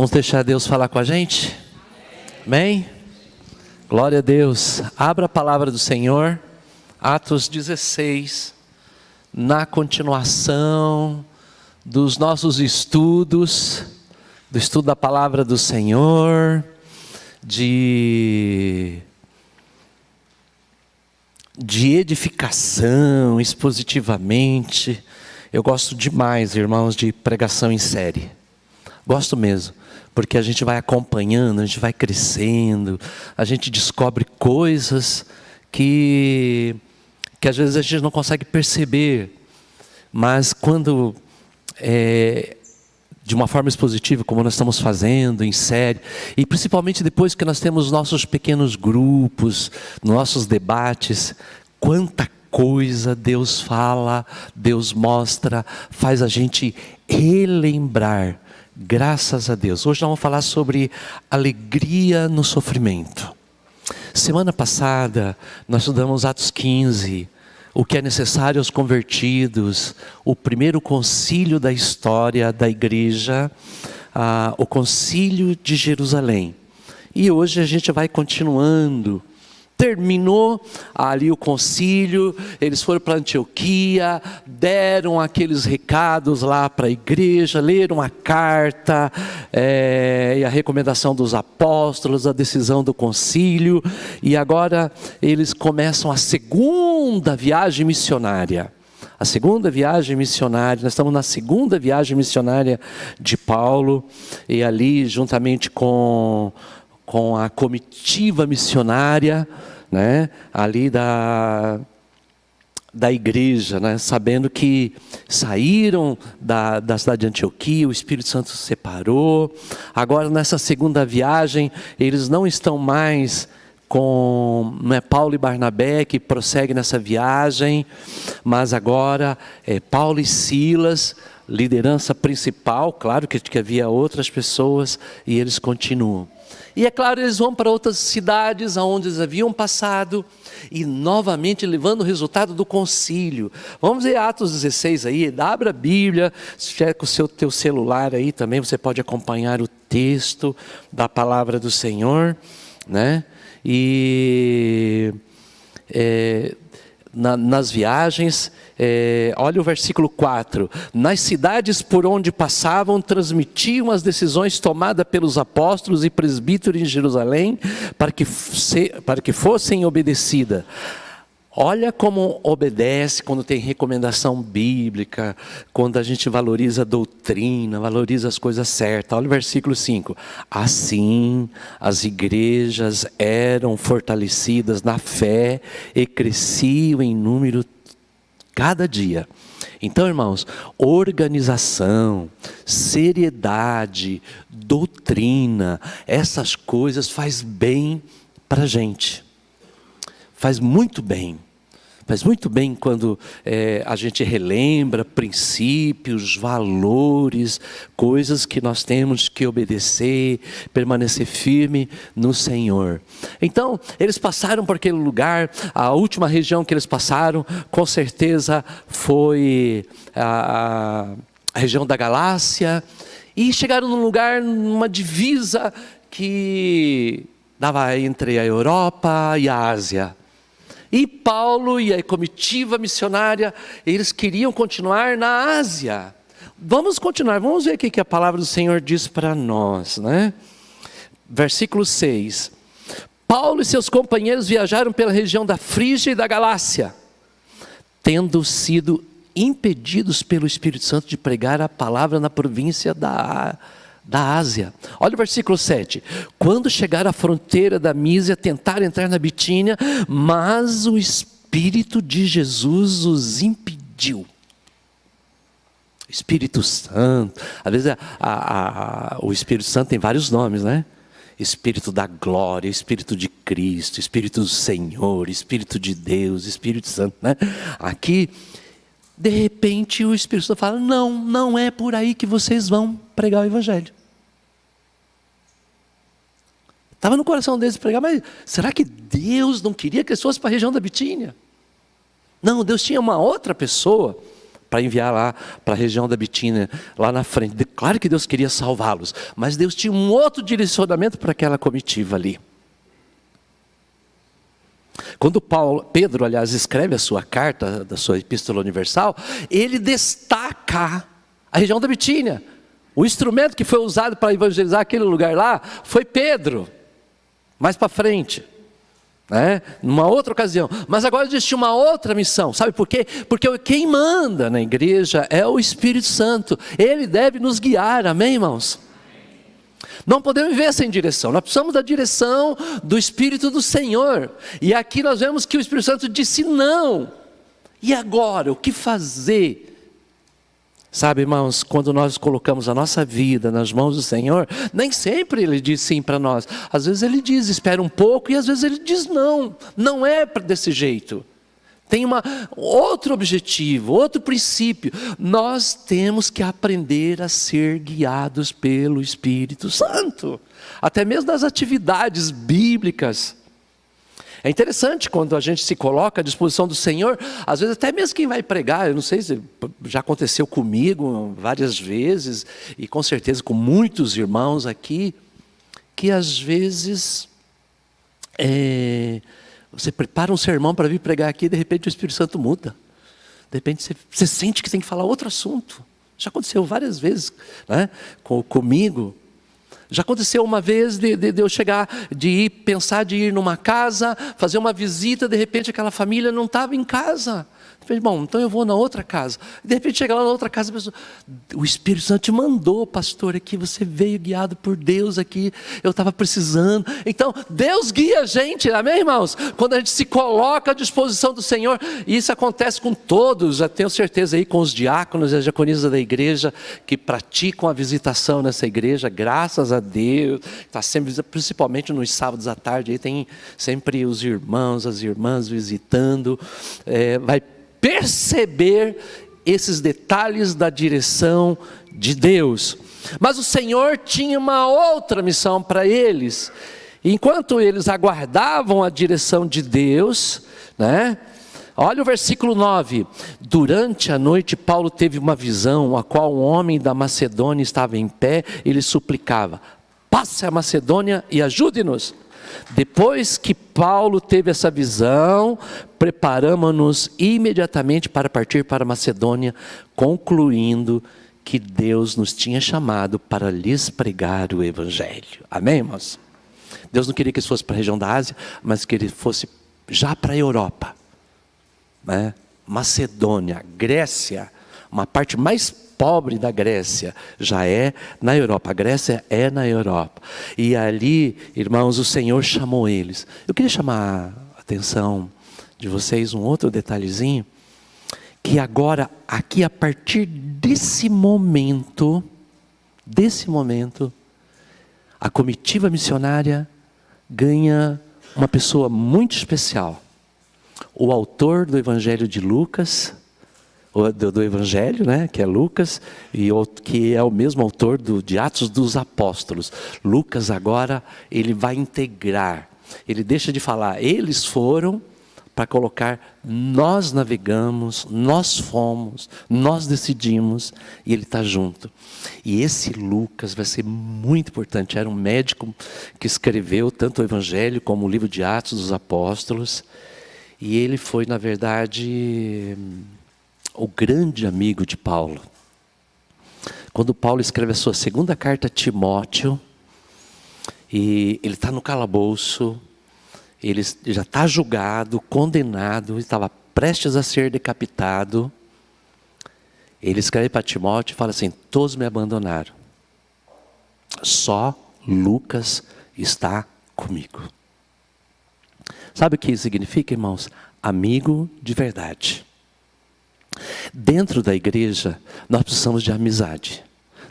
Vamos deixar Deus falar com a gente? Amém? Glória a Deus. Abra a palavra do Senhor, Atos 16, na continuação dos nossos estudos, do estudo da palavra do Senhor, de edificação, expositivamente. Eu gosto demais, irmãos, de pregação em série. Gosto mesmo, porque a gente vai acompanhando, a gente vai crescendo, a gente descobre coisas que às vezes a gente não consegue perceber, mas quando de uma forma expositiva, como nós estamos fazendo em série, e principalmente depois que nós temos nossos pequenos grupos, nossos debates, quanta coisa Deus fala, Deus mostra, faz a gente relembrar, graças a Deus. Hoje nós vamos falar sobre alegria no sofrimento. Semana passada nós estudamos Atos 15, o que é necessário aos convertidos, o primeiro concílio da história da igreja, o concílio de Jerusalém. E hoje a gente vai continuando. Terminou ali o concílio, eles foram para Antioquia, deram aqueles recados lá para a igreja, leram a carta, e a recomendação dos apóstolos, a decisão do concílio, e agora eles começam a segunda viagem missionária. A segunda viagem missionária, nós estamos na segunda viagem missionária de Paulo, e ali juntamente com a comitiva missionária, né, ali da igreja, né, sabendo que saíram da cidade de Antioquia, o Espírito Santo se separou. Agora nessa segunda viagem, eles não estão mais com Paulo e Barnabé que prosseguem nessa viagem, mas agora Paulo e Silas, liderança principal, claro que havia outras pessoas, e eles continuam. E é claro, eles vão para outras cidades aonde eles haviam passado e novamente levando o resultado do concílio. Vamos ver Atos 16 aí, abra a Bíblia, se estiver com o teu celular aí também, você pode acompanhar o texto da palavra do Senhor, né? E nas viagens, olha o versículo 4, nas cidades por onde passavam, transmitiam as decisões tomadas pelos apóstolos e presbíteros em Jerusalém, para que fossem obedecidas. Olha como obedece quando tem recomendação bíblica, quando a gente valoriza a doutrina, valoriza as coisas certas. Olha o versículo 5. Assim, as igrejas eram fortalecidas na fé e cresciam em número cada dia. Então, irmãos, organização, seriedade, doutrina, essas coisas faz bem para a gente. Faz muito bem quando a gente relembra princípios, valores, coisas que nós temos que obedecer, permanecer firme no Senhor. Então, eles passaram por aquele lugar, a última região que eles passaram, com certeza foi a região da Galácia, e chegaram num lugar, numa divisa que dava entre a Europa e a Ásia. E Paulo e a comitiva missionária, eles queriam continuar na Ásia. Vamos continuar, vamos ver o que a palavra do Senhor diz para nós, né? Versículo 6. Paulo e seus companheiros viajaram pela região da Frígia e da Galácia, tendo sido impedidos pelo Espírito Santo de pregar a palavra na província da Ásia. Olha o versículo 7. Quando chegaram à fronteira da Mísia, tentaram entrar na Bitínia, mas o Espírito de Jesus os impediu. Espírito Santo, às vezes o Espírito Santo tem vários nomes, né? Espírito da glória, Espírito de Cristo, Espírito do Senhor, Espírito de Deus, Espírito Santo, né? Aqui, de repente, o Espírito Santo fala: não é por aí que vocês vão pregar o Evangelho. Estava no coração deles pregar, mas será que Deus não queria que eles fossem para a região da Bitínia? Não, Deus tinha uma outra pessoa para enviar lá para a região da Bitínia, lá na frente. Claro que Deus queria salvá-los, mas Deus tinha um outro direcionamento para aquela comitiva ali. Quando Pedro, aliás, escreve a sua carta, da sua epístola universal, ele destaca a região da Bitínia. O instrumento que foi usado para evangelizar aquele lugar lá foi Pedro, mais para frente, né? Numa outra ocasião. Mas agora existe uma outra missão, sabe por quê? Porque quem manda na igreja é o Espírito Santo, ele deve nos guiar, amém, irmãos? Não podemos viver sem direção, nós precisamos da direção do Espírito do Senhor. E aqui nós vemos que o Espírito Santo disse não. E agora, o que fazer? Sabe, irmãos, quando nós colocamos a nossa vida nas mãos do Senhor, nem sempre Ele diz sim para nós. Às vezes Ele diz, espera um pouco, e às vezes Ele diz não. Não é desse jeito. Tem outro objetivo, outro princípio. Nós temos que aprender a ser guiados pelo Espírito Santo. Até mesmo nas atividades bíblicas. É interessante quando a gente se coloca à disposição do Senhor. Às vezes até mesmo quem vai pregar, eu não sei se já aconteceu comigo várias vezes. E com certeza com muitos irmãos aqui. Que às vezes... Você prepara um sermão para vir pregar aqui e de repente o Espírito Santo muda. De repente você sente que tem que falar outro assunto. Já aconteceu várias vezes, né? Comigo. Já aconteceu uma vez de eu chegar, pensar de ir numa casa, fazer uma visita, de repente aquela família não estava em casa. Eu falei, bom, então eu vou na outra casa. De repente chega lá na outra casa, a pessoa, o Espírito Santo te mandou, pastor, aqui, você veio guiado por Deus aqui, eu estava precisando. Então, Deus guia a gente, amém, irmãos? Quando a gente se coloca à disposição do Senhor, e isso acontece com todos, já tenho certeza aí, com os diáconos e as diaconisas da igreja, que praticam a visitação nessa igreja, graças a Deus, está sempre, principalmente nos sábados à tarde, aí tem sempre os irmãos, as irmãs visitando, vai perceber esses detalhes da direção de Deus. Mas o Senhor tinha uma outra missão para eles. Enquanto eles aguardavam a direção de Deus, né? Olha o versículo 9. Durante a noite Paulo teve uma visão, a qual um homem da Macedônia estava em pé, ele suplicava, passe a Macedônia e ajude-nos. Depois que Paulo teve essa visão, preparamos-nos imediatamente para partir para a Macedônia, concluindo que Deus nos tinha chamado para lhes pregar o Evangelho. Amém, irmãos? Deus não queria que isso fosse para a região da Ásia, mas que ele fosse já para a Europa, né? Macedônia, Grécia, uma parte mais pobre da Grécia, já é na Europa. A Grécia é na Europa. E ali, irmãos, o Senhor chamou eles. Eu queria chamar a atenção de vocês um outro detalhezinho, que agora, aqui a partir desse momento, a comitiva missionária ganha uma pessoa muito especial. O autor do Evangelho de Lucas, do Evangelho, né, que é Lucas, e que é o mesmo autor de Atos dos Apóstolos. Lucas agora, ele vai integrar, ele deixa de falar, eles foram, para colocar, nós navegamos, nós fomos, nós decidimos, e ele está junto. E esse Lucas vai ser muito importante, era um médico que escreveu tanto o Evangelho como o livro de Atos dos Apóstolos, e ele foi, na verdade, o grande amigo de Paulo. Quando Paulo escreve a sua segunda carta a Timóteo, e ele está no calabouço, ele já está julgado, condenado, estava prestes a ser decapitado. Ele escreve para Timóteo e fala assim, todos me abandonaram, só Lucas está comigo. Sabe o que isso significa, irmãos? Amigo de verdade. Dentro da igreja, nós precisamos de amizade,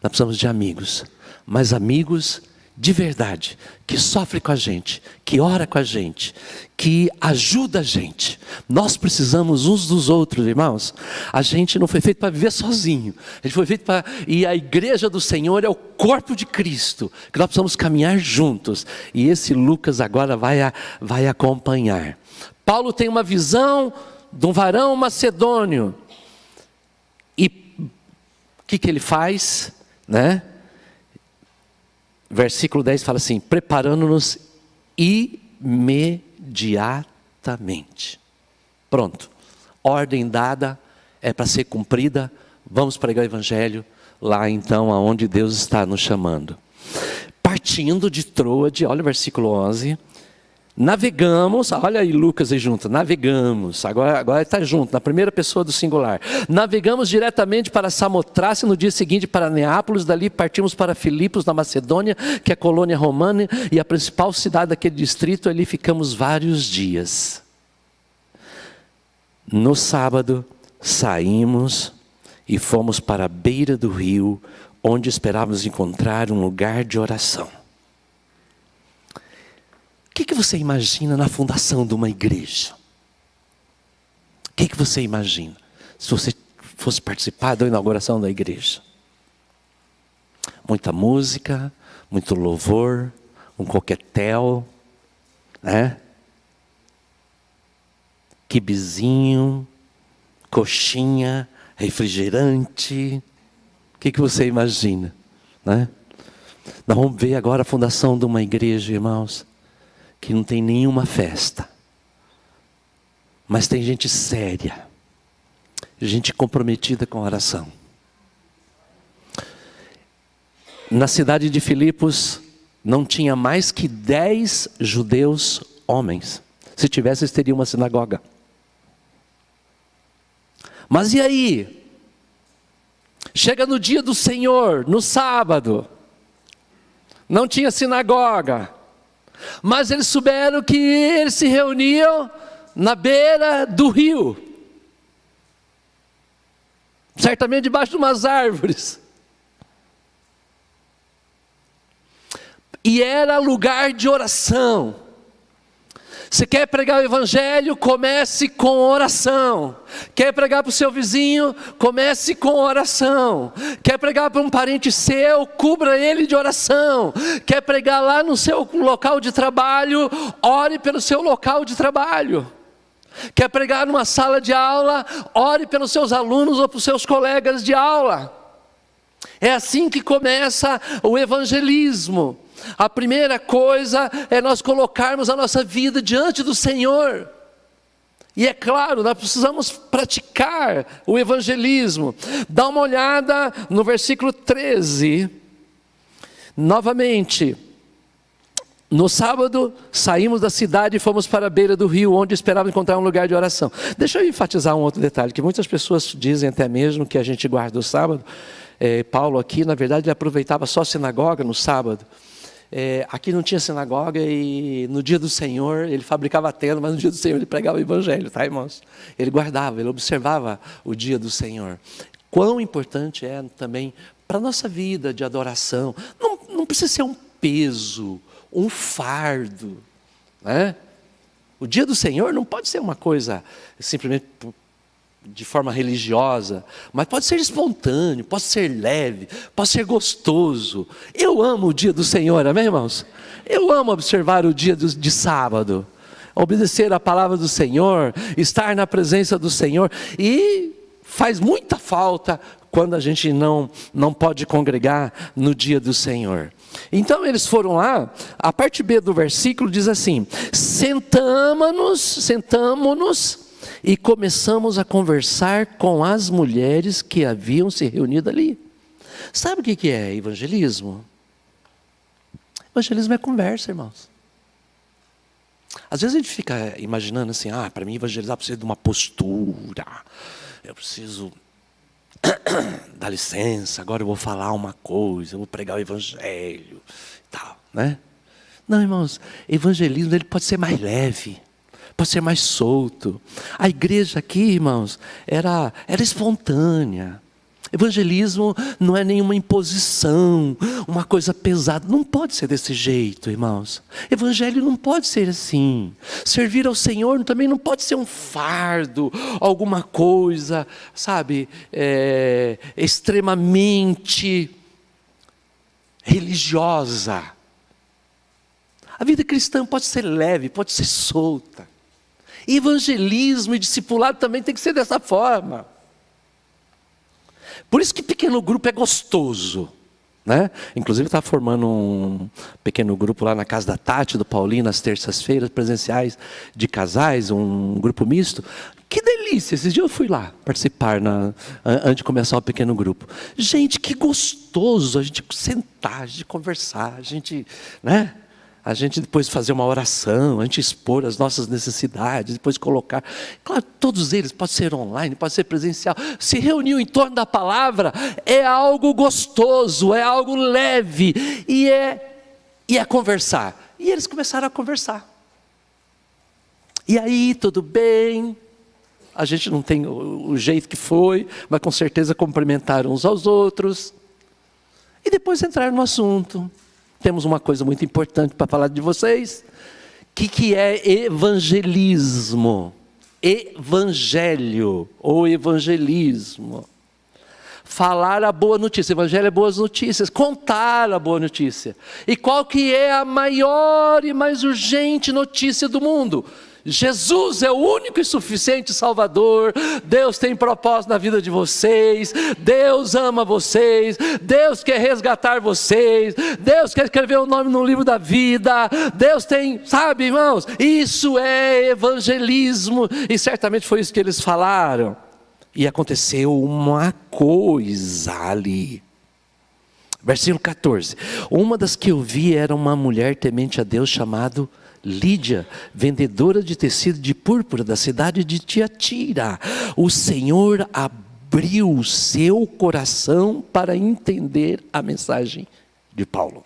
nós precisamos de amigos, mas amigos de verdade, que sofre com a gente, que ora com a gente, que ajuda a gente. Nós precisamos uns dos outros, irmãos. A gente não foi feito para viver sozinho, a gente foi feito para... E a igreja do Senhor é o corpo de Cristo, que nós precisamos caminhar juntos, e esse Lucas agora vai acompanhar. Paulo tem uma visão de um varão macedônio, que ele faz? Né? Versículo 10 fala assim: preparando-nos imediatamente. Pronto, ordem dada, é para ser cumprida, vamos pregar o Evangelho lá então aonde Deus está nos chamando. Partindo de Troade, olha o versículo 11, navegamos, olha aí Lucas aí junto, navegamos, agora está junto, na primeira pessoa do singular. Navegamos diretamente para Samotrace, no dia seguinte para Neápolis, dali partimos para Filipos, na Macedônia, que é a colônia romana e a principal cidade daquele distrito, ali ficamos vários dias. No sábado, saímos e fomos para a beira do rio, onde esperávamos encontrar um lugar de oração. O que você imagina na fundação de uma igreja? O que você imagina se você fosse participar da inauguração da igreja? Muita música, muito louvor, um coquetel, né? Quibezinho, coxinha, refrigerante. O que você imagina, né? Nós vamos ver agora a fundação de uma igreja, irmãos, que não tem nenhuma festa, mas tem gente séria, gente comprometida com a oração. Na cidade de Filipos não tinha mais que 10 judeus homens. Se tivesse, eles teriam uma sinagoga. Mas e aí? Chega no dia do Senhor, no sábado, não tinha sinagoga, mas eles souberam que eles se reuniam na beira do rio, certamente debaixo de umas árvores, e era lugar de oração. Você quer pregar o Evangelho? Comece com oração. Quer pregar para o seu vizinho? Comece com oração. Quer pregar para um parente seu? Cubra ele de oração. Quer pregar lá no seu local de trabalho? Ore pelo seu local de trabalho. Quer pregar numa sala de aula? Ore pelos seus alunos ou pelos seus colegas de aula. É assim que começa o evangelismo. A primeira coisa é nós colocarmos a nossa vida diante do Senhor. E é claro, nós precisamos praticar o evangelismo. Dá uma olhada no versículo 13. Novamente. No sábado, saímos da cidade e fomos para a beira do rio, onde esperávamos encontrar um lugar de oração. Deixa eu enfatizar um outro detalhe, que muitas pessoas dizem até mesmo que a gente guarda o sábado. Paulo aqui, na verdade, ele aproveitava só a sinagoga no sábado. Aqui não tinha sinagoga e no dia do Senhor ele fabricava a tenda, mas no dia do Senhor ele pregava o Evangelho, tá, irmãos? Ele guardava, ele observava o dia do Senhor. Quão importante é também para a nossa vida de adoração. Não precisa ser um peso, um fardo, né? O dia do Senhor não pode ser uma coisa simplesmente de forma religiosa, mas pode ser espontâneo, pode ser leve, pode ser gostoso. Eu amo o dia do Senhor, amém, irmãos? Eu amo observar o dia de sábado, obedecer a palavra do Senhor, estar na presença do Senhor, e faz muita falta quando a gente não pode congregar no dia do Senhor. Então eles foram lá, a parte B do versículo diz assim: sentamo-nos e começamos a conversar com as mulheres que haviam se reunido ali. Sabe o que é evangelismo? Evangelismo é conversa, irmãos. Às vezes a gente fica imaginando assim, para mim evangelizar precisa de uma postura, eu preciso dá licença, agora eu vou falar uma coisa, eu vou pregar o Evangelho e tal, né? Não, irmãos, evangelismo ele pode ser mais leve, pode ser mais solto. A igreja aqui, irmãos, era espontânea. Evangelismo não é nenhuma imposição, uma coisa pesada. Não pode ser desse jeito, irmãos. Evangelho não pode ser assim. Servir ao Senhor também não pode ser um fardo, alguma coisa, sabe, extremamente religiosa. A vida cristã pode ser leve, pode ser solta. Evangelismo e discipulado também tem que ser dessa forma. Por isso que pequeno grupo é gostoso, né? Inclusive estava formando um pequeno grupo lá na casa da Tati, do Paulinho, nas terças-feiras presenciais de casais, um grupo misto. Que delícia! Esses dias eu fui lá participar antes de começar o pequeno grupo. Gente, que gostoso a gente sentar, a gente conversar, a gente, né? A gente depois fazer uma oração, a gente expor as nossas necessidades, depois colocar. Claro, todos eles, pode ser online, pode ser presencial. Se reuniu em torno da palavra, é algo gostoso, é algo leve, e é conversar. E eles começaram a conversar. E aí, tudo bem? A gente não tem o jeito que foi, mas com certeza cumprimentaram uns aos outros. E depois entraram no assunto. Temos uma coisa muito importante para falar de vocês. O que é evangelismo? Evangelho ou evangelismo. Falar a boa notícia. Evangelho é boas notícias. Contar a boa notícia. E qual que é a maior e mais urgente notícia do mundo? Jesus é o único e suficiente Salvador. Deus tem propósito na vida de vocês. Deus ama vocês. Deus quer resgatar vocês. Deus quer escrever o nome no livro da vida. Deus tem, sabe, irmãos, isso é evangelismo. E certamente foi isso que eles falaram. E aconteceu uma coisa ali. Versículo 14. Uma das que eu vi era uma mulher temente a Deus chamada Lídia, vendedora de tecido de púrpura da cidade de Tiatira. O Senhor abriu o seu coração para entender a mensagem de Paulo.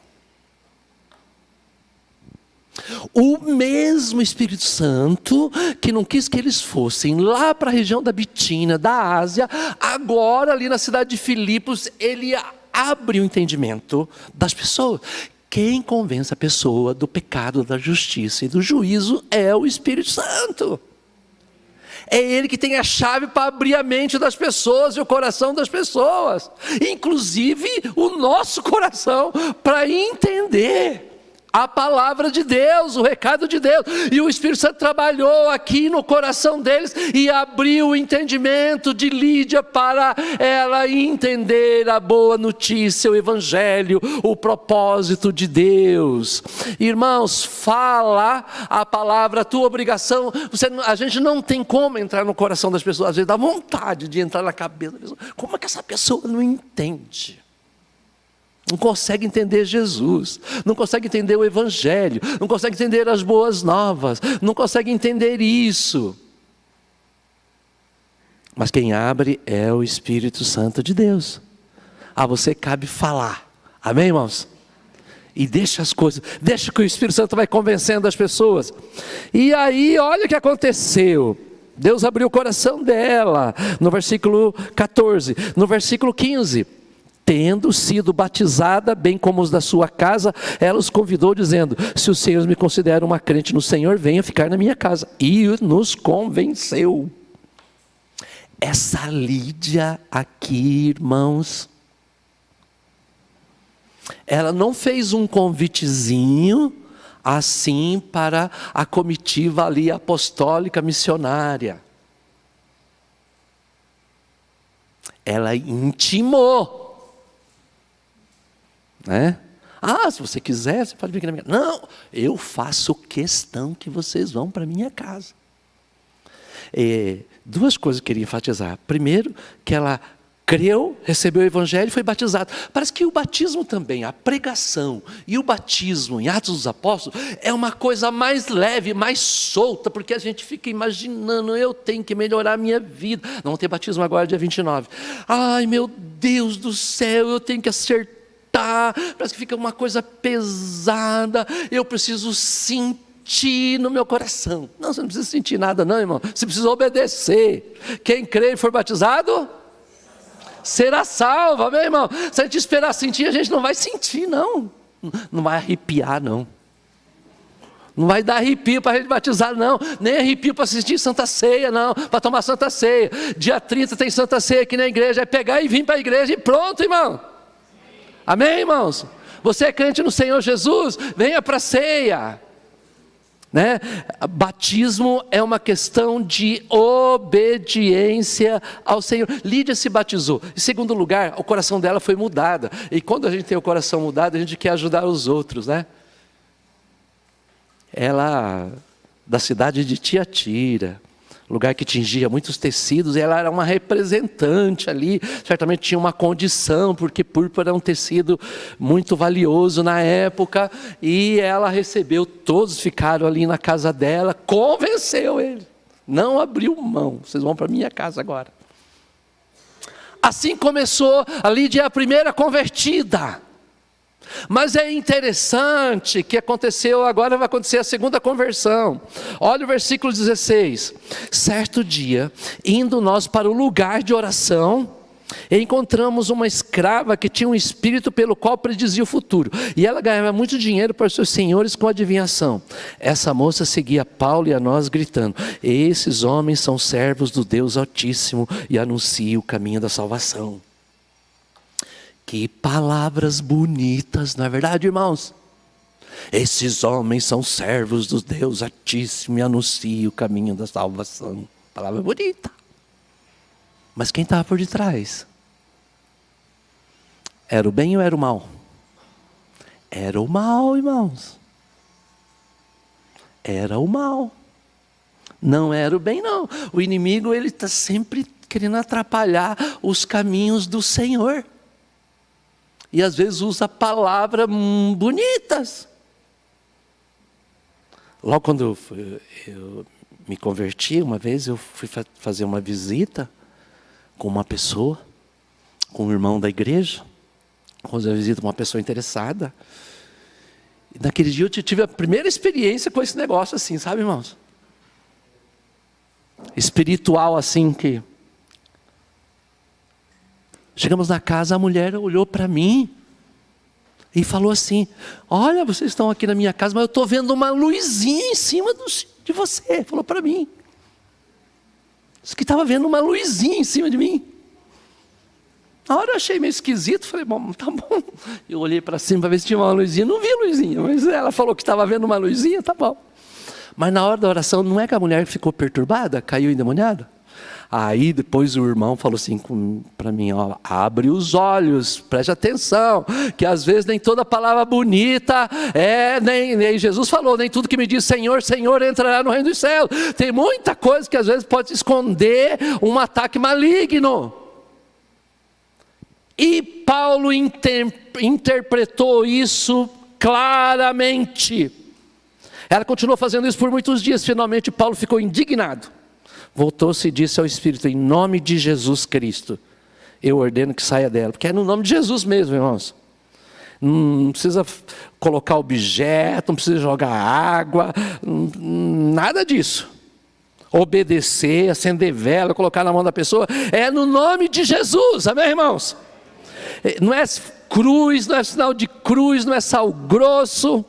O mesmo Espírito Santo que não quis que eles fossem lá para a região da Bitínia, da Ásia, agora ali na cidade de Filipos, ele abre o entendimento das pessoas. Quem convence a pessoa do pecado, da justiça e do juízo é o Espírito Santo. É Ele que tem a chave para abrir a mente das pessoas e o coração das pessoas. Inclusive o nosso coração, para entender a palavra de Deus, o recado de Deus. E o Espírito Santo trabalhou aqui no coração deles e abriu o entendimento de Lídia para ela entender a boa notícia, o evangelho, o propósito de Deus. Irmãos, fala a palavra, a tua obrigação. A gente não tem como entrar no coração das pessoas. Às vezes dá vontade de entrar na cabeça da pessoa. Como é que essa pessoa não entende? Não consegue entender Jesus, não consegue entender o evangelho, não consegue entender as boas novas, não consegue entender isso. Mas quem abre é o Espírito Santo de Deus. A você cabe falar, amém, irmãos? E deixa as coisas, deixa que o Espírito Santo vai convencendo as pessoas. E aí, olha o que aconteceu. Deus abriu o coração dela, no versículo 14, no versículo 15. Tendo sido batizada, bem como os da sua casa, ela os convidou dizendo: se os senhores me consideram uma crente no Senhor, venha ficar na minha casa. E nos convenceu. Essa Lídia aqui, irmãos, ela não fez um convitezinho assim para a comitiva ali apostólica missionária. Ela intimou. Né? Se você quiser, você pode vir aqui na minha casa. Não, eu faço questão que vocês vão para a minha casa. Duas coisas que eu queria enfatizar. Primeiro, que ela creu, recebeu o evangelho e foi batizada. Parece que o batismo também, a pregação e o batismo em Atos dos Apóstolos é uma coisa mais leve, mais solta, porque a gente fica imaginando, eu tenho que melhorar a minha vida. Não vamos ter batismo agora, dia 29. Ai, meu Deus do céu, eu tenho que acertar. Parece que fica uma coisa pesada, eu preciso sentir no meu coração. Não, você não precisa sentir nada não, irmão, você precisa obedecer. Quem crê e for batizado, será salvo, amém, irmão? Se a gente esperar sentir, a gente não vai sentir, não vai arrepiar, não vai dar arrepio para a gente batizar, não, nem arrepio para assistir Santa Ceia, não, para tomar Santa Ceia. Dia 30 tem Santa Ceia aqui na igreja, é pegar e vir para a igreja e pronto, irmão. Amém, irmãos? Você é crente no Senhor Jesus? Venha para a ceia. né? Batismo é uma questão de obediência ao Senhor. Lídia se batizou. Em segundo lugar, o coração dela foi mudado. E quando a gente tem o coração mudado, a gente quer ajudar os outros, né? Ela, da cidade de Tiatira, lugar que tingia muitos tecidos, e ela era uma representante ali, certamente tinha uma condição, porque púrpura é um tecido muito valioso na época, e ela recebeu, todos ficaram ali na casa dela, convenceu ele, não abriu mão, vocês vão para minha casa agora. Assim começou, a Lídia é a primeira convertida. Mas é interessante que aconteceu, agora vai acontecer a segunda conversão. Olha o versículo 16. Certo dia, indo nós para o lugar de oração, encontramos uma escrava que tinha um espírito pelo qual predizia o futuro. E ela ganhava muito dinheiro para os seus senhores com adivinhação. Essa moça seguia Paulo e a nós gritando: esses homens são servos do Deus Altíssimo e anunciam o caminho da salvação. Que palavras bonitas, não é verdade, irmãos? Esses homens são servos do Deus Altíssimo e anunciam o caminho da salvação. Palavra bonita. Mas quem estava por detrás? Era o bem ou era o mal? Era o mal, irmãos. Era o mal. Não era o bem, não. O inimigo, ele está sempre querendo atrapalhar os caminhos do Senhor. E às vezes usa palavras bonitas. Logo quando eu me converti, uma vez eu fui fazer uma visita com uma pessoa, com um irmão da igreja, fazer uma visita com uma pessoa interessada. E naquele dia eu tive a primeira experiência com esse negócio assim, sabe, irmãos? Espiritual assim que... Chegamos na casa, a mulher olhou para mim e falou assim: olha, vocês estão aqui na minha casa, mas eu estou vendo uma luzinha em cima de você. Falou para mim. Disse que estava vendo uma luzinha em cima de mim. Na hora eu achei meio esquisito, falei, bom, tá bom. Eu olhei para cima para ver se tinha uma luzinha, não vi a luzinha, mas ela falou que estava vendo uma luzinha, tá bom. Mas na hora da oração, não é que a mulher ficou perturbada, caiu endemoniada? Aí depois o irmão falou assim para mim, ó, abre os olhos, preste atenção, que às vezes nem toda palavra bonita, nem Jesus falou, nem tudo que me diz Senhor, Senhor entrará no reino dos céus. Tem muita coisa que às vezes pode esconder um ataque maligno. E Paulo interpretou isso claramente. Ela continuou fazendo isso por muitos dias, finalmente Paulo ficou indignado. Voltou-se e disse ao Espírito: em nome de Jesus Cristo, eu ordeno que saia dela. Porque é no nome de Jesus mesmo, irmãos. Não precisa colocar objeto, não precisa jogar água, nada disso. Obedecer, acender vela, colocar na mão da pessoa, é no nome de Jesus, amém, irmãos? Não é cruz, não é sinal de cruz, não é sal grosso.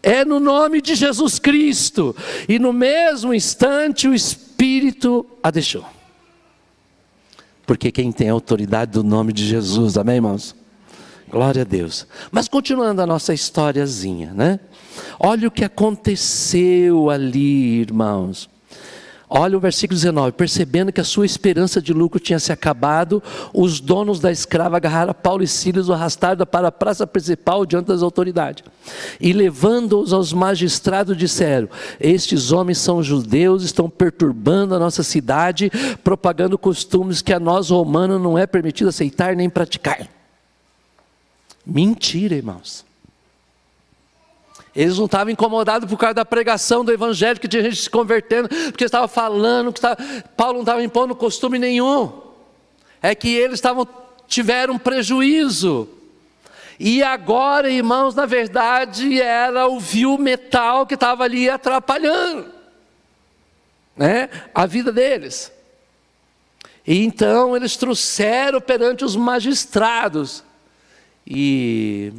É no nome de Jesus Cristo. E no mesmo instante o Espírito a deixou. Porque quem tem a autoridade do nome de Jesus, amém, irmãos? Glória a Deus. Mas continuando a nossa historiazinha, né? Olha o que aconteceu ali, irmãos. Olha o versículo 19, percebendo que a sua esperança de lucro tinha se acabado, os donos da escrava agarraram Paulo e Silas, o arrastaram para a praça principal diante das autoridades. E levando-os aos magistrados disseram: estes homens são judeus, estão perturbando a nossa cidade, propagando costumes que a nós romanos não é permitido aceitar nem praticar. Mentira, irmãos. Eles não estavam incomodados por causa da pregação do evangelho, que tinha gente se convertendo, porque estava falando, Paulo não estava impondo costume nenhum. É que eles tiveram prejuízo. E agora, irmãos, na verdade era o vil metal que estava ali atrapalhando, né, a vida deles. E então eles trouxeram perante os magistrados. E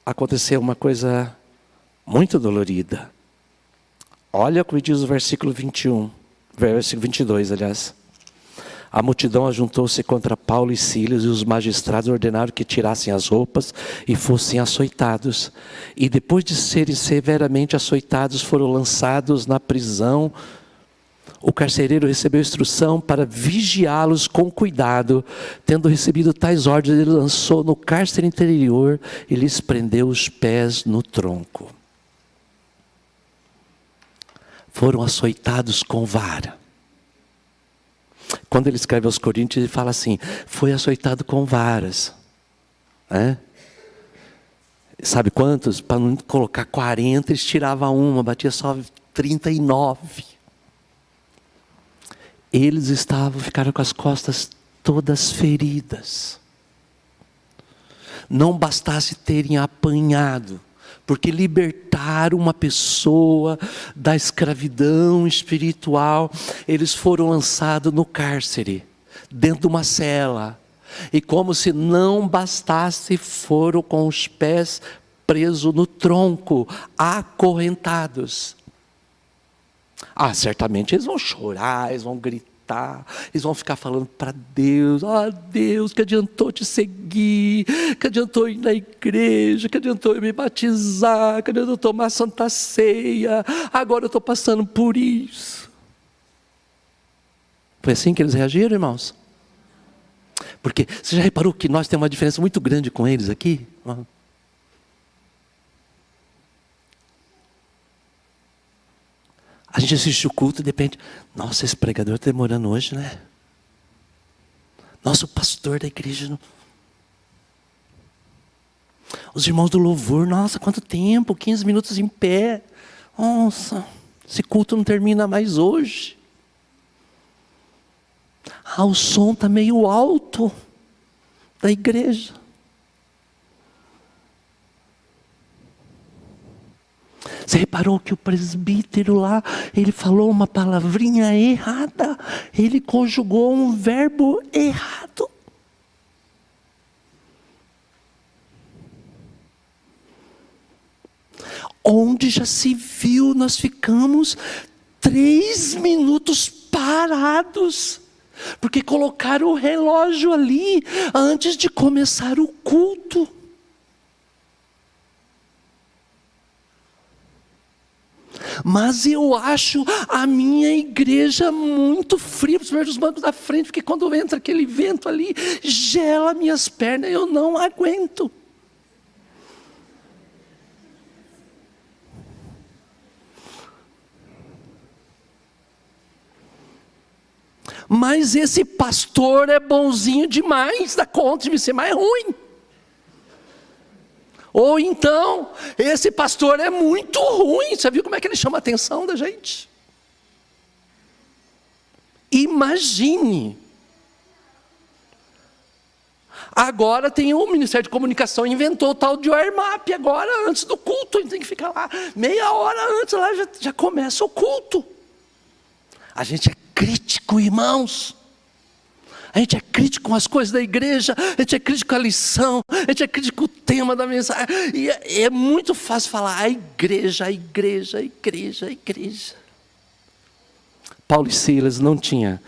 aconteceu uma coisa muito dolorida. Olha o que diz o versículo 21, versículo 22, aliás. A multidão ajuntou-se contra Paulo e Silas, e os magistrados ordenaram que tirassem as roupas e fossem açoitados. E depois de serem severamente açoitados, foram lançados na prisão. O carcereiro recebeu instrução para vigiá-los com cuidado. Tendo recebido tais ordens, ele lançou no cárcere interior e lhes prendeu os pés no tronco. Foram açoitados com vara. Quando ele escreve aos Coríntios, ele fala assim: foi açoitado com varas. Sabe quantos? Para não colocar 40, eles tiravam uma, batia só 39. Eles ficaram com as costas todas feridas. Não bastasse terem apanhado, porque libertaram uma pessoa da escravidão espiritual, eles foram lançados no cárcere, dentro de uma cela, e como se não bastasse, foram com os pés presos no tronco, acorrentados. Certamente eles vão chorar, eles vão gritar, eles vão ficar falando para Deus: Deus, que adiantou te seguir, que adiantou ir na igreja, que adiantou eu me batizar, que adiantou eu tomar Santa Ceia, agora eu estou passando por isso. Foi assim que eles reagiram, irmãos? Porque você já reparou que nós temos uma diferença muito grande com eles aqui? A gente assiste o culto e de repente: nossa, esse pregador está demorando hoje, né? Nossa, o pastor da igreja. Não... Os irmãos do louvor, nossa, quanto tempo, 15 minutos em pé. Nossa, esse culto não termina mais hoje. O som está meio alto da igreja. Você reparou que o presbítero lá, ele falou uma palavrinha errada, ele conjugou um verbo errado. Onde já se viu, nós ficamos 3 minutos parados, porque colocaram o relógio ali antes de começar o culto. Mas eu acho a minha igreja muito fria, principalmente os bancos da frente, porque quando entra aquele vento ali, gela minhas pernas, eu não aguento. Mas esse pastor é bonzinho demais, dá conta de me ser mais ruim. Ou então, esse pastor é muito ruim. Você viu como é que ele chama a atenção da gente? Imagine. Agora tem o Ministério de Comunicação, inventou o tal de warm-up agora, antes do culto. A gente tem que ficar lá meia hora antes, lá já começa o culto. A gente é crítico, irmãos. A gente é crítico com as coisas da igreja, a gente é crítico com a lição, a gente é crítico com o tema da mensagem. E é muito fácil falar a igreja, a igreja, a igreja, a igreja. Paulo e Silas não tinha,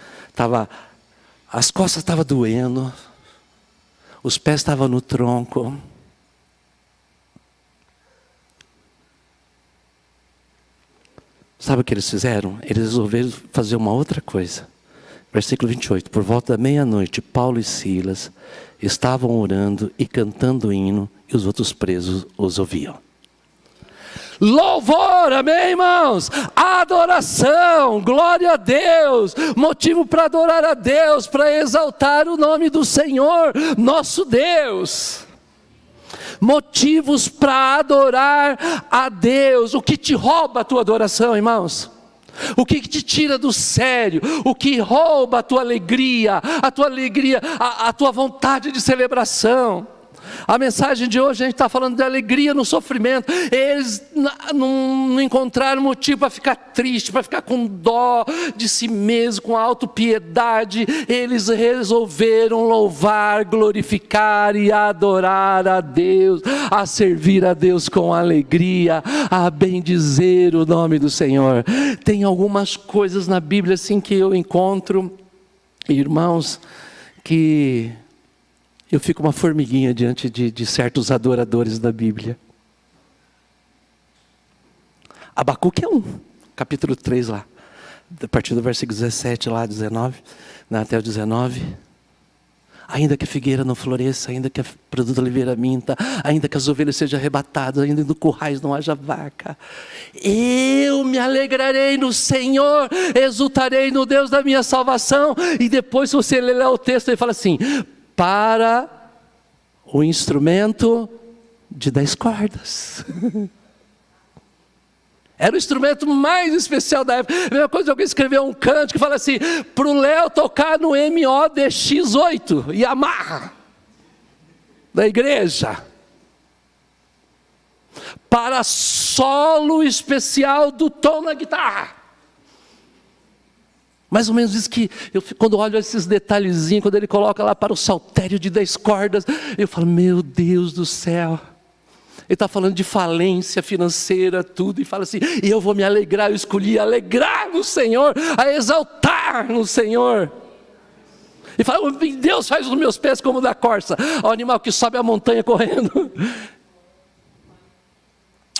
as costas estavam doendo, os pés estavam no tronco. Sabe o que eles fizeram? Eles resolveram fazer uma outra coisa. Versículo 28, por volta da meia-noite, Paulo e Silas estavam orando e cantando hino, e os outros presos os ouviam. Louvor, amém, irmãos? Adoração, glória a Deus, motivo para adorar a Deus, para exaltar o nome do Senhor, nosso Deus. Motivos para adorar a Deus. O que te rouba a tua adoração, irmãos? O que te tira do sério? O que rouba a tua alegria, a tua vontade de celebração? A mensagem de hoje a gente está falando de alegria no sofrimento. Eles não encontraram motivo para ficar triste, para ficar com dó de si mesmo, com autopiedade. Eles resolveram louvar, glorificar e adorar a Deus, a servir a Deus com alegria, a bendizer o nome do Senhor. Tem algumas coisas na Bíblia assim que eu encontro Irmãos, que eu fico uma formiguinha diante de certos adoradores da Bíblia. Abacuque é capítulo 3 lá, a partir do versículo 17 lá, 19, até o 19. Ainda que a figueira não floresça, ainda que a produto da oliveira minta, ainda que as ovelhas sejam arrebatadas, ainda no currais não haja vaca, eu me alegrarei no Senhor, exultarei no Deus da minha salvação. E depois, se você ler o texto, ele fala assim: para o instrumento de 10 cordas. Era o instrumento mais especial da época. A mesma coisa de alguém escrever um cântico que fala assim: para o Léo tocar no MODX8 e amarra da igreja. Para solo especial do tom na guitarra. Mais ou menos isso que, quando olho esses detalhezinhos, quando ele coloca lá para o saltério de 10 cordas, eu falo: meu Deus do céu. Ele está falando de falência financeira, tudo, e fala assim: e eu vou me alegrar, eu escolhi alegrar no Senhor, a exaltar no Senhor. E fala: Deus faz os meus pés como o da corça, o animal que sobe a montanha correndo.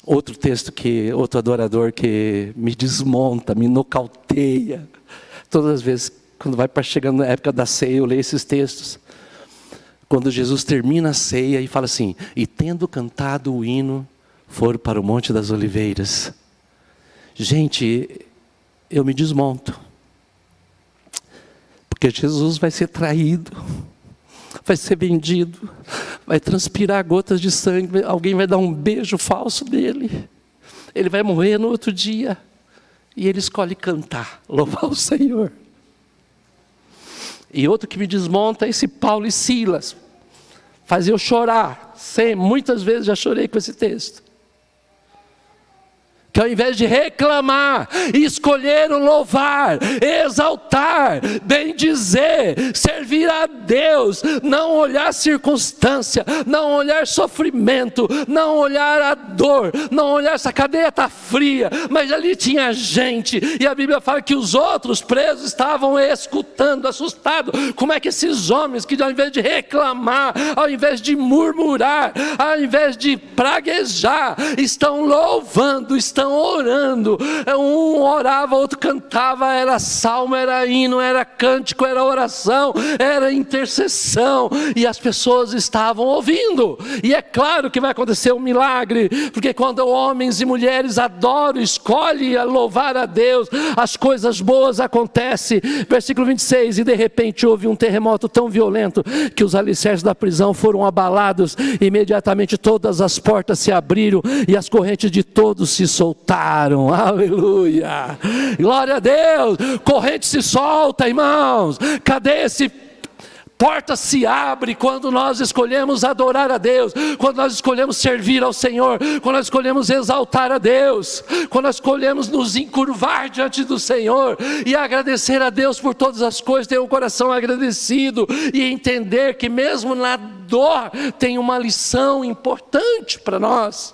Outro texto outro adorador que me desmonta, me nocauteia. Todas as vezes, quando vai para chegando na época da ceia, eu leio esses textos. Quando Jesus termina a ceia e fala assim: e tendo cantado o hino, foram para o Monte das Oliveiras. Gente, eu me desmonto. Porque Jesus vai ser traído, vai ser vendido, vai transpirar gotas de sangue, alguém vai dar um beijo falso dele, ele vai morrer no outro dia, e ele escolhe cantar, louvar o Senhor. E outro que me desmonta é esse Paulo e Silas, faz eu chorar, muitas vezes já chorei com esse texto. Que ao invés de reclamar, escolheram louvar, exaltar, bendizer, servir a Deus, não olhar circunstância, não olhar sofrimento, não olhar a dor, não olhar essa cadeia está fria, mas ali tinha gente, e a Bíblia fala que os outros presos estavam escutando, assustados. Como é que esses homens que ao invés de reclamar, ao invés de murmurar, ao invés de praguejar, estão louvando, estão orando. Um orava, outro cantava, era salmo, era hino, era cântico, era oração, era intercessão, e as pessoas estavam ouvindo. E é claro que vai acontecer um milagre, porque quando homens e mulheres adoram, escolhem louvar a Deus, as coisas boas acontecem. Versículo 26, e de repente houve um terremoto tão violento, que os alicerces da prisão foram abalados, imediatamente todas as portas se abriram, e as correntes de todos se soltaram. Aleluia, glória a Deus. Corrente se solta, irmãos. Cadê esse? Porta se abre quando nós escolhemos adorar a Deus, quando nós escolhemos servir ao Senhor, quando nós escolhemos exaltar a Deus, quando nós escolhemos nos encurvar diante do Senhor e agradecer a Deus por todas as coisas, ter um coração agradecido e entender que mesmo na dor tem uma lição importante para nós.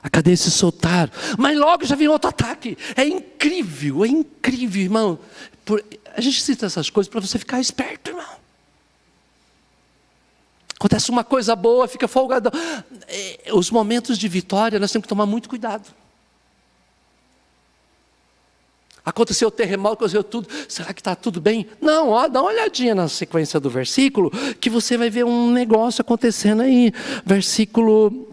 A cadeia se soltaram, mas logo já vem outro ataque. É incrível, irmão. A gente cita essas coisas para você ficar esperto, irmão. Acontece uma coisa boa, fica folgadão. Os momentos de vitória, nós temos que tomar muito cuidado. Aconteceu o terremoto, aconteceu tudo. Será que está tudo bem? Não, dá uma olhadinha na sequência do versículo, que você vai ver um negócio acontecendo aí. Versículo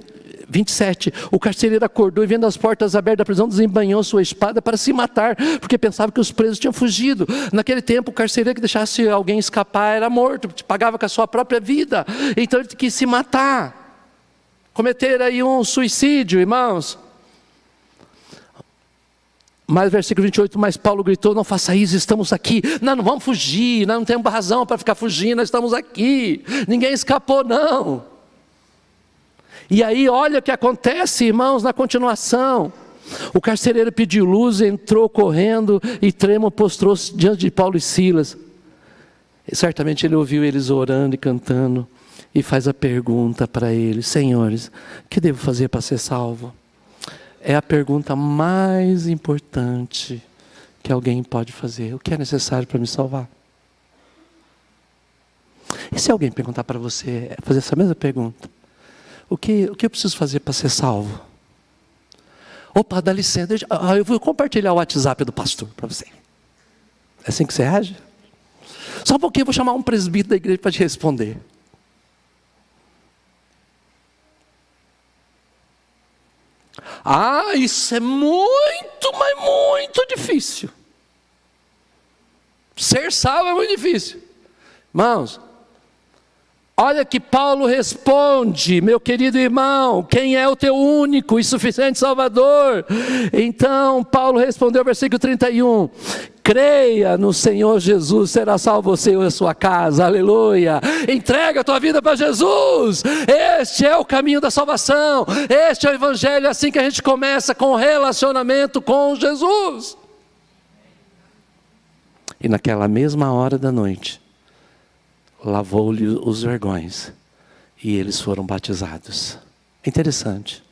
27, o carcereiro acordou e vendo as portas abertas da prisão, desembainhou sua espada para se matar, porque pensava que os presos tinham fugido. Naquele tempo, o carcereiro que deixasse alguém escapar era morto, pagava com a sua própria vida, então ele quis se matar, cometer aí um suicídio, irmãos. Mas versículo 28, mas Paulo gritou: não faça isso, estamos aqui, nós não vamos fugir, nós não temos razão para ficar fugindo, nós estamos aqui, ninguém escapou não. E aí olha o que acontece, irmãos, na continuação. O carcereiro pediu luz, entrou correndo e trêmulo postrou-se diante de Paulo e Silas. E certamente ele ouviu eles orando e cantando, e faz a pergunta para eles: senhores, o que devo fazer para ser salvo? é a pergunta mais importante que alguém pode fazer. O que é necessário para me salvar? E se alguém perguntar para você, fazer essa mesma pergunta, o que eu preciso fazer para ser salvo? Opa, dá licença, eu vou compartilhar o WhatsApp do pastor para você. É assim que você age? Só um pouquinho, eu vou chamar um presbítero da igreja para te responder. Ah, isso é muito, mas muito difícil. Ser salvo é muito difícil. Irmãos, olha que Paulo responde, meu querido irmão, quem é o teu único e suficiente Salvador? Então Paulo respondeu, versículo 31, creia no Senhor Jesus, será salvo você e a sua casa, aleluia. Entrega a tua vida para Jesus, este é o caminho da salvação, este é o evangelho, é assim que a gente começa com o relacionamento com Jesus. E naquela mesma hora da noite, lavou-lhe os vergões e eles foram batizados. É interessante.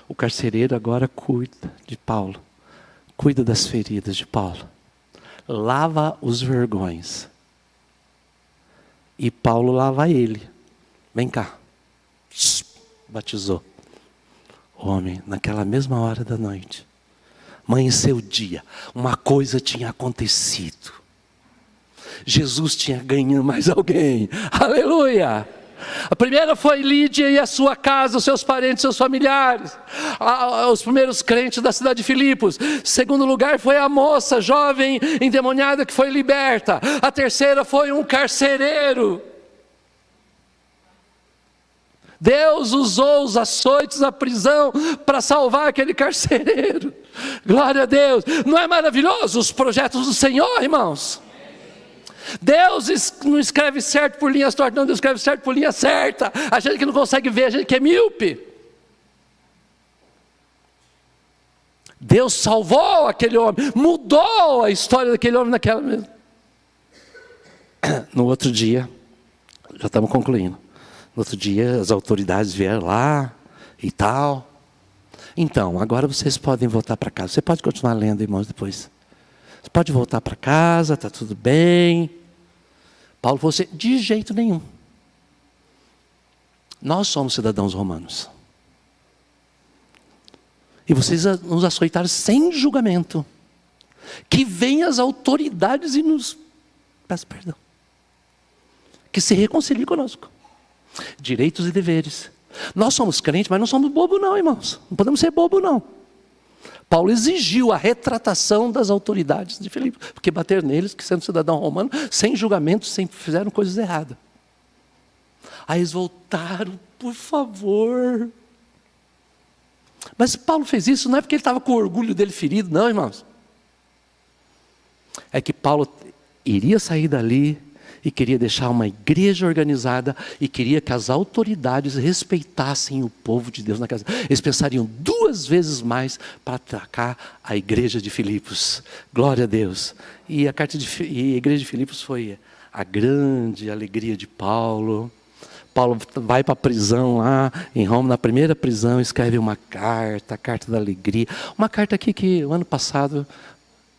O carcereiro agora cuida de Paulo, cuida das feridas de Paulo, lava os vergões e Paulo lava ele. Vem cá, batizou o homem naquela mesma hora da noite. Amanheceu o dia, uma coisa tinha acontecido. Jesus tinha ganho mais alguém, aleluia. A primeira foi Lídia e a sua casa, os seus parentes, seus familiares, os primeiros crentes da cidade de Filipos. Segundo lugar foi a moça jovem endemoniada que foi liberta. A terceira foi um carcereiro. Deus usou os açoites da prisão para salvar aquele carcereiro. Glória a Deus. Não é maravilhoso os projetos do Senhor, irmãos? Deus não escreve certo por linhas tortas, não, Deus escreve certo por linha certa. A gente que não consegue ver, a gente que é míope. Deus salvou aquele homem, mudou a história daquele homem naquela mesma. No outro dia, já estamos concluindo. No outro dia as autoridades vieram lá e tal. Então, agora vocês podem voltar para casa. Você pode continuar lendo, irmãos, depois. Você pode voltar para casa, está tudo bem. Paulo falou assim, de jeito nenhum. Nós somos cidadãos romanos. E vocês nos açoitaram sem julgamento. Que venham as autoridades e nos peçam perdão. Que se reconciliem conosco. Direitos e deveres. Nós somos crentes, mas não somos bobos não, irmãos. Não podemos ser bobos não. Paulo exigiu a retratação das autoridades de Filipe, porque bateram neles, que sendo cidadão romano, sem julgamento, sempre fizeram coisas erradas. Aí eles voltaram, por favor. Mas Paulo fez isso não é porque ele estava com o orgulho dele ferido, não, irmãos. É que Paulo iria sair dali e queria deixar uma igreja organizada e queria que as autoridades respeitassem o povo de Deus na casa. Eles pensariam 2 vezes mais para atacar a igreja de Filipos. Glória a Deus. E a igreja de Filipos foi a grande alegria de Paulo. Paulo vai para a prisão lá em Roma, na primeira prisão, escreve uma carta, a carta da alegria. Uma carta aqui que o ano passado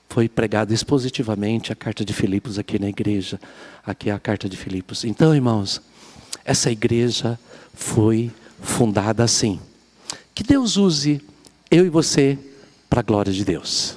foi pregada expositivamente, a carta de Filipos aqui na igreja. Aqui é a carta de Filipos. Então, irmãos, essa igreja foi fundada assim. Que Deus use eu e você para a glória de Deus.